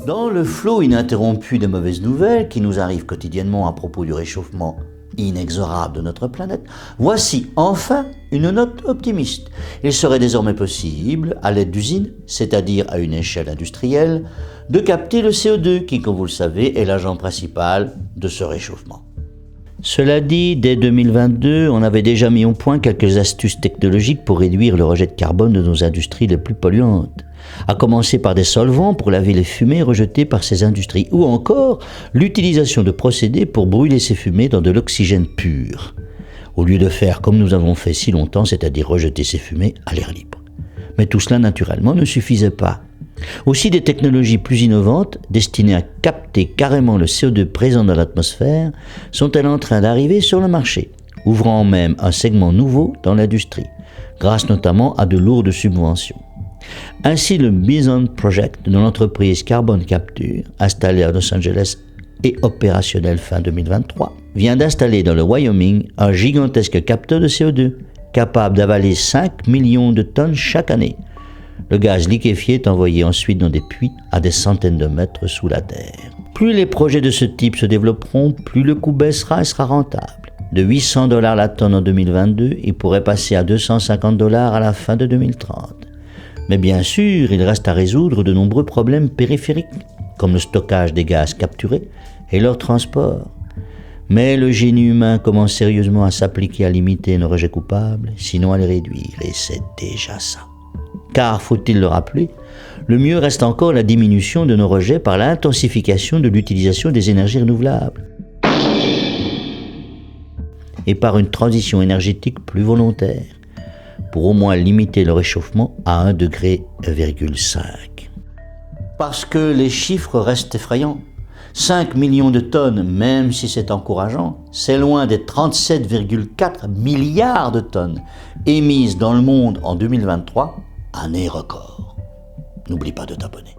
Dans le flot ininterrompu des mauvaises nouvelles qui nous arrivent quotidiennement à propos du réchauffement inexorable de notre planète, voici enfin une note optimiste. Il serait désormais possible, à l'aide d'usines, c'est-à-dire à une échelle industrielle, de capter le CO2 qui, comme vous le savez, est l'agent principal de ce réchauffement. Cela dit, dès 2022, on avait déjà mis au point quelques astuces technologiques pour réduire le rejet de carbone de nos industries les plus polluantes, à commencer par des solvants pour laver les fumées rejetées par ces industries, ou encore l'utilisation de procédés pour brûler ces fumées dans de l'oxygène pur, au lieu de faire comme nous avons fait si longtemps, c'est-à-dire rejeter ces fumées à l'air libre. Mais tout cela, naturellement, ne suffisait pas. Aussi, des technologies plus innovantes, destinées à capter carrément le CO2 présent dans l'atmosphère, sont-elles en train d'arriver sur le marché, ouvrant même un segment nouveau dans l'industrie, grâce notamment à de lourdes subventions. Ainsi, le Bison Project de l'entreprise Carbon Capture, installée à Los Angeles et opérationnel fin 2023, vient d'installer dans le Wyoming un gigantesque capteur de CO2, capable d'avaler 5 millions de tonnes chaque année. Le gaz liquéfié est envoyé ensuite dans des puits à des centaines de mètres sous la terre. Plus les projets de ce type se développeront, plus le coût baissera et sera rentable. De 800 $ la tonne en 2022, il pourrait passer à 250 $ à la fin de 2030. Mais bien sûr, il reste à résoudre de nombreux problèmes périphériques, comme le stockage des gaz capturés et leur transport. Mais le génie humain commence sérieusement à s'appliquer à limiter nos rejets coupables, sinon à les réduire, et c'est déjà ça. Car, faut-il le rappeler, le mieux reste encore la diminution de nos rejets par l'intensification de l'utilisation des énergies renouvelables et par une transition énergétique plus volontaire, pour au moins limiter le réchauffement à 1,5 degré. Parce que les chiffres restent effrayants. 5 millions de tonnes, même si c'est encourageant, c'est loin des 37,4 milliards de tonnes émises dans le monde en 2023, année record. N'oublie pas de t'abonner.